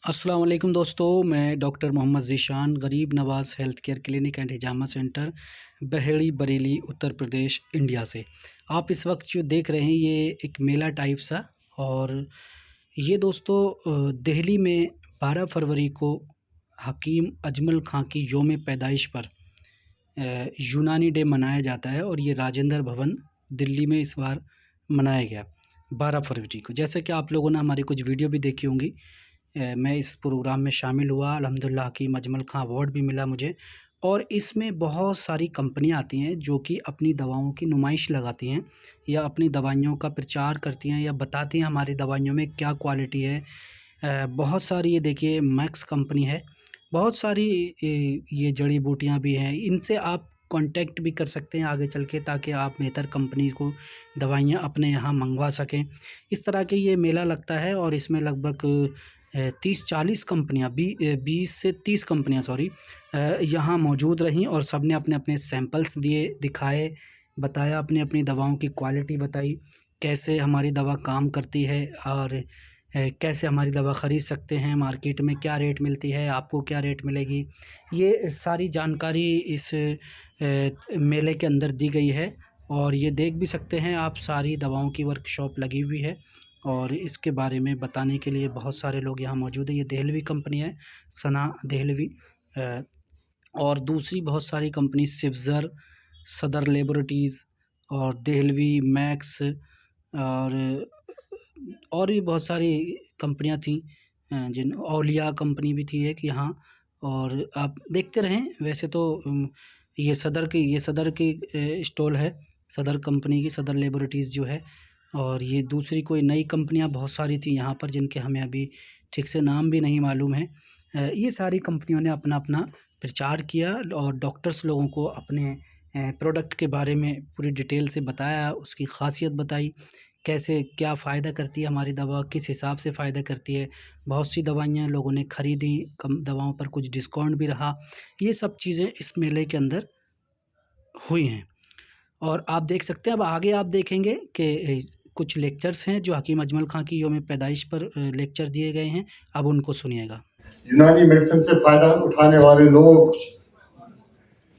अस्सलाम वालेकुम दोस्तों, मैं doctor Mohammad Zeeshan Garib Nawaz health care clinic and Hijama center Baheri Bareilly Uttar Pradesh India से। आप इस वक्त जो देख रहे हैं ये एक मेला टाइप सा, और ये दोस्तों दिल्ली में 12 फरवरी को हकीम अजमल खां की योम पैदाइश पर यूनानी डे मनाया जाता है, और ये राजेंद्र भवन दिल्ली में इस बार मनाया गया 12 फरवरी को। जैसे कि आप लोगों ने हमारी कुछ वीडियो भी देखी होंगी, मैं इस प्रोग्राम में शामिल हुआ। अल्हम्दुलिल्लाह हकीम अजमल खां अवार्ड भी मिला मुझे। और इसमें बहुत सारी कंपनियां आती हैं जो कि अपनी दवाओं की नुमाइश लगाती हैं या अपनी दवाइयों का प्रचार करती हैं या बताती हैं हमारी दवाइयों में क्या क्वालिटी है। बहुत सारी, ये देखिए मैक्स कंपनी है, बहुत सारी ये जड़ी बूटियां भी हैं। इनसे आप कांटेक्ट भी कर सकते हैं आगे चल के, ताकि आप बेहतर कंपनी को दवाइयाँ अपने यहाँ मंगवा सकें। इस तरह के ये मेला लगता है, और इसमें लगभग 30-40 कंपनियाँ 20 से 30 कंपनियाँ यहाँ मौजूद रहीं, और सब ने अपने अपने सैंपल्स दिए, दिखाए, बताया, अपनी अपनी दवाओं की क्वालिटी बताई, कैसे हमारी दवा काम करती है, और कैसे हमारी दवा ख़रीद सकते हैं, मार्केट में क्या रेट मिलती है, आपको क्या रेट मिलेगी। ये सारी जानकारी इस मेले के अंदर दी गई है, और ये देख भी सकते हैं आप, सारी दवाओं की वर्कशॉप लगी हुई है, और इसके बारे में बताने के लिए बहुत सारे लोग यहाँ मौजूद हैं। ये देहलवी कंपनी है, सना देहलवी, और दूसरी बहुत सारी कंपनी सिवज़र, सदर लेबोरेटरीज़ और देहलवी मैक्स, और भी बहुत सारी कंपनियाँ थीं, जिन औलिया कंपनी भी थी एक यहाँ। और आप देखते रहें। वैसे तो ये सदर की स्टॉल है, सदर कंपनी की, सदर लेबोरेटरीज़ जो है। और ये दूसरी कोई नई कंपनियां बहुत सारी थी यहाँ पर, जिनके हमें अभी ठीक से नाम भी नहीं मालूम है। ये सारी कंपनियों ने अपना अपना प्रचार किया, और डॉक्टर्स लोगों को अपने प्रोडक्ट के बारे में पूरी डिटेल से बताया, उसकी ख़ासियत बताई, कैसे क्या फ़ायदा करती है हमारी दवा, किस हिसाब से फ़ायदा करती है। बहुत सी दवाइयाँ लोगों ने ख़रीदी, कम दवाओं पर कुछ डिस्काउंट भी रहा। ये सब चीज़ें इस मेले के अंदर हुई हैं। और आप देख सकते हैं, अब आगे आप देखेंगे कि कुछ लेक्चर्स हैं जो हकीम अजमल खां की योम पैदाइश पर लेक्चर दिए गए हैं। अब उनको सुनिएगा। यूनानी मेडिसिन से फायदा उठाने वाले लोग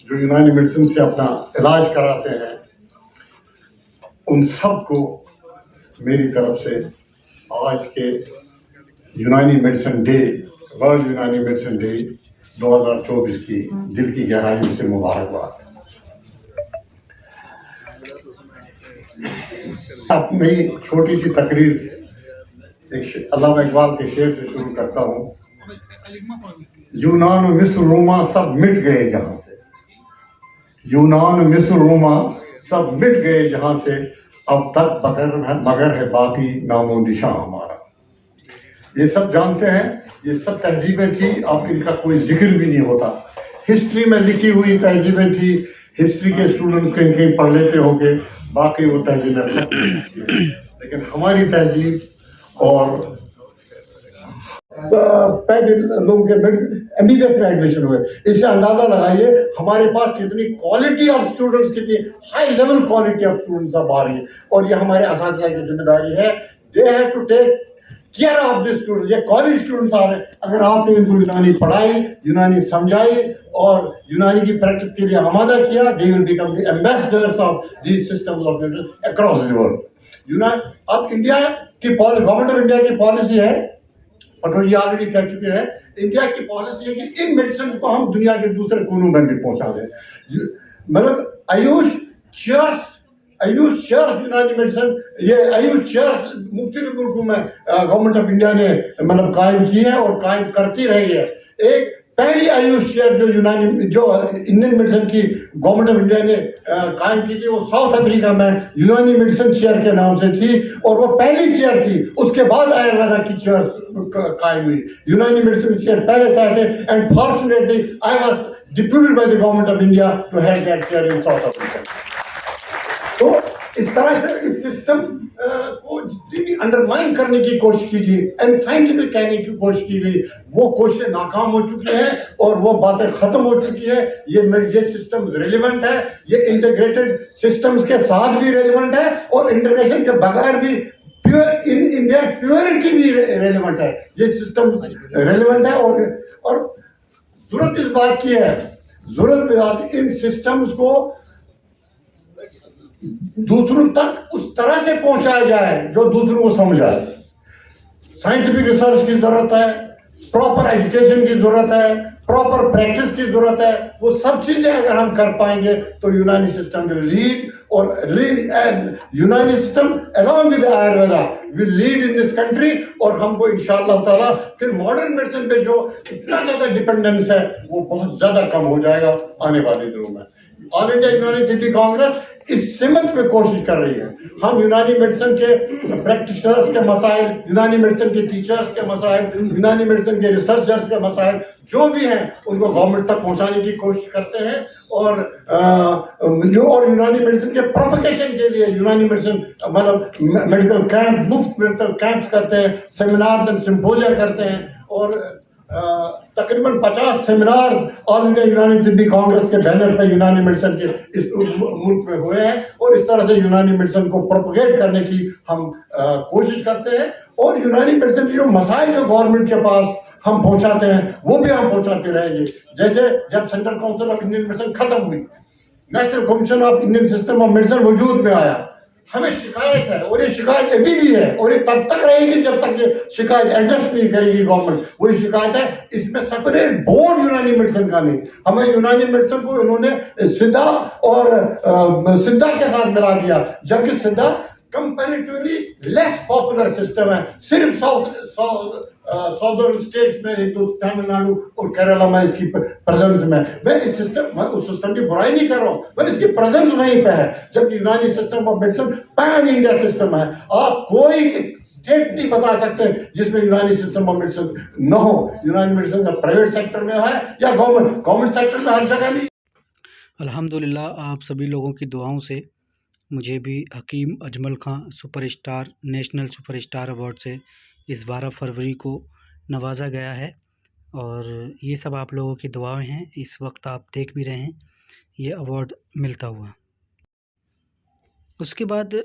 जो यूनानी मेडिसिन से अपना इलाज कराते हैं, उन सबको मेरी तरफ से आज के यूनानी मेडिसिन डे, वर्ल्ड यूनानी मेडिसिन डे 2024 की दिल की गहराइयों से मुबारकबाद। अपनी छोटी सी तकरीर एक अल्लामा इकबाल के शेर से शुरू करता हूँ। यूनान मिस्र रोमा सब मिट गए जहां से, यूनान मिस्र रोमा सब मिट गए जहां से, अब तक मगर है बाकी नामो निशान हमारा। ये सब जानते हैं, ये सब तहजीबें थी, अब इनका कोई जिक्र भी नहीं होता। हिस्ट्री में लिखी हुई तहजीबें थी, हिस्ट्री के स्टूडेंट्स कहीं कहीं पढ़ लेते होंगे, बाकी वो तहजीबें। लेकिन हमारी तहजीब और लोगों के एमबीबीएस में एडमिशन हुए, इससे अंदाजा लगाइए हमारे पास कितनी क्वालिटी ऑफ स्टूडेंट्स, कितनी high level quality of students अब आ रही है। और ये हमारे असातिज़ा की जिम्मेदारी है, they have to take care of this student. ये कॉलेज स्टूडेंट्स आ रहे हैं, अगर आपने इनको यूनानी पढ़ाई, यूनानी समझाई और यूनानी की प्रैक्टिस के लिए आमादा किया, they will become the ambassadors of these systems of medicine across the world. अब इंडिया की गवर्नमेंट ऑफ इंडिया की पॉलिसी है, पटोरी ऑलरेडी कह चुके हैं, इंडिया की पॉलिसी है कि इन मेडिसिन को हम दुनिया के दूसरे कोनों में भी पहुंचा दें। मतलब आयुष शेयर्स यूनानी मेडिसिन, ये आयुष शेयर्स मुख्तलिफ मुल्कों में गवर्नमेंट ऑफ इंडिया ने मतलब कायम की है और कायम करती रही है। एक पहली आयुष शेयर जो इंडियन मेडिसिन की गवर्नमेंट ऑफ इंडिया ने कायम की थी, वो साउथ अफ्रीका में यूनानी मेडिसिन शेयर के नाम से थी, और वो पहली शेयर थी। उसके बाद आयुर्वेदा की शेयर कायम हुई। यूनानी मेडिसिन शेयर पहले था, and fortunately I was deputed by the government of India to head that share in South Africa. तो इस तरह से इस सिस्टम को जितनी भी अंडरमाइन करने की कोशिश की गई, अनसाइंटिफिक कहने की कोशिश की गई, वो कोशिशें नाकाम हो चुकी हैं और वो बातें खत्म हो चुकी है। ये सिस्टम रेलिवेंट है, ये इंटीग्रेटेड सिस्टम्स के साथ भी रेलिवेंट है, और इंटीग्रेशन के बगैर भी प्योर इन देयर प्योरिटी भी रेलेवेंट है, ये सिस्टम रेलेवेंट है। और जरूरत इस बात की है, जरूरत इन सिस्टम्स को दूसरों तक उस तरह से पहुंचाया जाए जो दूसरों को समझ आए। साइंटिफिक रिसर्च की जरूरत है, प्रॉपर एजुकेशन की जरूरत है, प्रॉपर प्रैक्टिस की जरूरत है। वो सब चीजें अगर हम कर पाएंगे तो यूनानी सिस्टम विल लीड, और यूनानी system along with Ayurveda will lead in this country. और हमको इंशाअल्लाह ताला फिर मॉडर्न मेडिसिन पे जो इतना ज्यादा डिपेंडेंस है वो बहुत ज्यादा कम हो जाएगा आने वाले दिनों में। ऑल इंडिया यूनानी थियोरी कांग्रेस इस सिमत में कोशिश कर रही है। हम यूनानी मेडिसिन के प्रैक्टिशनर्स के मसाइल, यूनानी मेडिसिन के टीचर्स के मसाइल, यूनानी मेडिसिन के रिसर्चर्स के मसाइल जो भी हैं उनको गवर्नमेंट तक पहुंचाने की कोशिश करते हैं। और यूनानी मेडिसिन के प्रोपगेशन के लिए यूनानी मेडिसिन मतलब मेडिकल कैंप, मुफ्त मेडिकल कैंप्स करते हैं, सेमिनार्स एंड सिम्पोजिया करते हैं। और तकरीबन 50 सेमिनार ऑल इंडिया यूनानी तिब्बी कांग्रेस के बैनर पर यूनानी मेडिसिन के इस मुल्क में हुए हैं। और इस तरह से यूनानी मेडिसिन को प्रोपगेट करने की हम कोशिश करते हैं। और यूनानी मेडिसिन के जो मसाइल जो गवर्नमेंट के पास हम पहुंचाते हैं वो भी हम पहुंचाते रहेंगे। जैसे जब central council of Indian medicine खत्म हुई, national commission of Indian system of medicine वजूद में आया, हमें शिकायत है और ये शिकायत अभी भी है और ये तब तक रहेगी जब तक ये शिकायत एड्रेस नहीं करेगी गवर्नमेंट। वही शिकायत है, इसमें सेपरेट बोर्ड यूनानी मेडिसिन का नहीं, हमें यूनानी मेडिसिन को उन्होंने सिद्धा और सिद्धा के साथ मिला दिया, जबकि सिद्धा कंपैरेटिवली लेस पॉपुलर सिस्टम है। सिर्फ साउदर्न स्टेट्स में, एक तो तमिलनाडु और केरला में इसकी प्रेजेंस में। मैं उस सिस्टम की बुराई नहीं कर रहा हूँ, पर इसकी प्रेजेंस वहीं पे है। जबकि यूनानी system of medicine pan India system है। आप कोई स्टेट नहीं बता सकते जिसमें यूनानी सिस्टम ऑफ मेडिसिन न हो। यूनानी मेडिसिन का प्राइवेट सेक्टर में है या गवर्नमेंट सेक्टर में, हर जगह नहीं। अल्हम्दुलिल्लाह, आप सभी लोगों की दुआओं से मुझे भी हकीम अजमल खां सुपरस्टार नेशनल सुपरस्टार अवार्ड से इस 12 फरवरी को नवाजा गया है। और ये सब आप लोगों की दुआएं हैं। इस वक्त आप देख भी रहे हैं ये अवार्ड मिलता हुआ। उसके बाद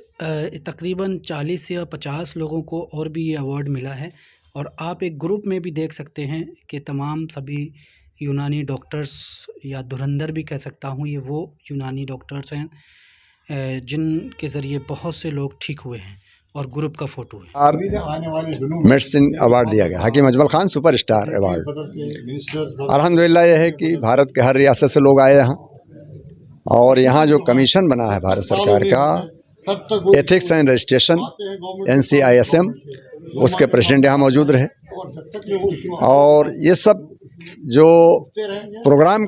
तकरीबन 40 या 50 लोगों को और भी ये अवार्ड मिला है। और आप एक ग्रुप में भी देख सकते हैं कि तमाम सभी यूनानी डॉक्टर्स, या धुरंधर भी कह सकता हूँ, ये वो यूनानी डॉक्टर्स हैं जिनके ज़रिए बहुत से लोग ठीक हुए हैं। और ग्रुप का फ़ोटो है। और मेडिसिन अवार्ड दिया गया, हकीम अजमल खान सुपरस्टार अवार्ड। अल्हम्दुलिल्लाह यह है कि भारत के हर रियासत से लोग आए यहाँ, और यहाँ जो कमीशन बना है भारत सरकार का एथिक्स एंड रजिस्ट्रेशन NCISM, उसके प्रेसिडेंट यहाँ मौजूद रहे। और ये सब जो प्रोग्राम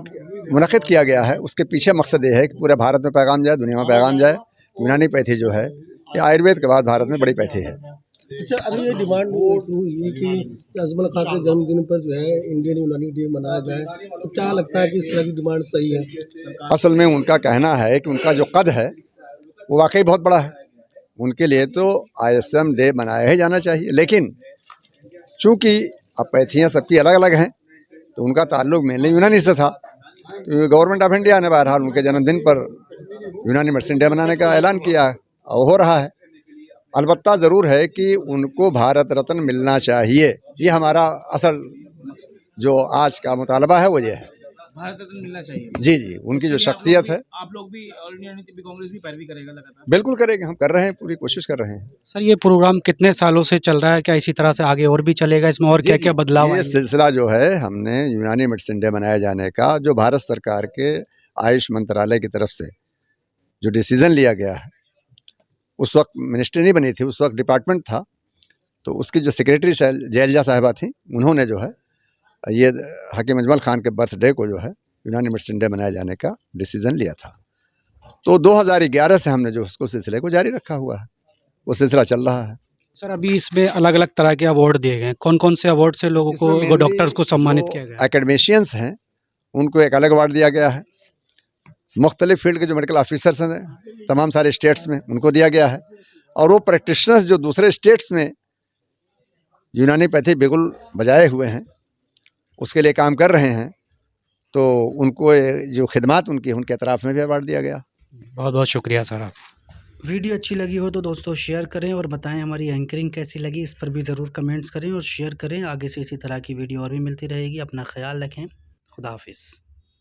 मुनक़िद किया गया है उसके पीछे मकसद ये है कि पूरे भारत में पैगाम जाए, दुनिया में पैगाम जाए। यूनानी पैथी जो है ये आयुर्वेद के बाद भारत में बड़ी पैथी है। अच्छा, अभी ये डिमांड हुई कि अजमल खान के जन्मदिन पर जो है इंडियन यूनानी डे मनाया जाए, तो क्या लगता है कि इस तरह की डिमांड सही है? असल में उनका कहना है कि उनका जो कद है वो वाकई बहुत बड़ा है, उनके लिए तो ISM डे मनाया ही जाना चाहिए। लेकिन चूँकि अब पैथियाँ सबकी अलग अलग हैं तो उनका ताल्लुक मेनली यूनानी से था, तो गवर्नमेंट ऑफ इंडिया ने बहरहाल उनके जन्मदिन पर यूनानी मेडिसिन डे मनाने का ऐलान किया और हो रहा है। अलबत्ता ज़रूर है कि उनको भारत रत्न मिलना चाहिए, ये हमारा असल जो आज का मुतालबा है वो ये है, भारत रत्न मिलना चाहिए। जी जी, उनकी जो शख्सियत है। आप लोग भी ऑल इंडिया यूनानी तिब्बी कांग्रेस भी पैरवी करेगा लगातार? बिल्कुल करेंगे, हम कर रहे हैं, पूरी कोशिश कर रहे हैं। सर, ये प्रोग्राम कितने सालों से चल रहा है? क्या इसी तरह से आगे और भी चलेगा? इसमें और क्या क्या बदलाव ये आएंगे? सिलसिला जो है, हमने यूनानी मेडिसिन डे मनाए जाने का जो भारत सरकार के आयुष मंत्रालय की तरफ से जो डिसीज़न लिया गया है, उस वक्त मिनिस्ट्री नहीं बनी थी, उस वक्त डिपार्टमेंट था, तो उसकी जो सेक्रेटरी जैलजा साहिबा थी, उन्होंने जो है ये हकीम अजमल खान के बर्थडे को जो है यूनानी मेडिसिन डे मनाए जाने का डिसीज़न लिया था। तो 2011 से हमने जो उसको सिलसिले को जारी रखा हुआ है, वो सिलसिला चल रहा है। सर, अभी इसमें अलग अलग तरह के अवार्ड दिए गए हैं, कौन कौन से अवार्ड से लोगों को, डॉक्टर्स को सम्मानित किया गया? एकेडमिशियंस हैं उनको एक अलग अवार्ड दिया गया है, मुख्तलिफ फील्ड के जो मेडिकल ऑफिसर्स हैं तमाम सारे स्टेट्स में उनको दिया गया है, और वो प्रैक्टिशनर्स जो दूसरे स्टेट्स में यूनानी पैथी बिगुल बजाए हुए हैं, उसके लिए काम कर रहे हैं, तो उनको जो खिदमात उनकी उनके अतराफ़ में भी अवार्ड दिया गया। बहुत बहुत शुक्रिया सर आप। वीडियो अच्छी लगी हो तो दोस्तों शेयर करें और बताएं हमारी एंकरिंग कैसी लगी, इस पर भी ज़रूर कमेंट्स करें और शेयर करें। आगे से इसी तरह की वीडियो और भी मिलती रहेगी। अपना ख्याल रखें। खुदा हाफिज़।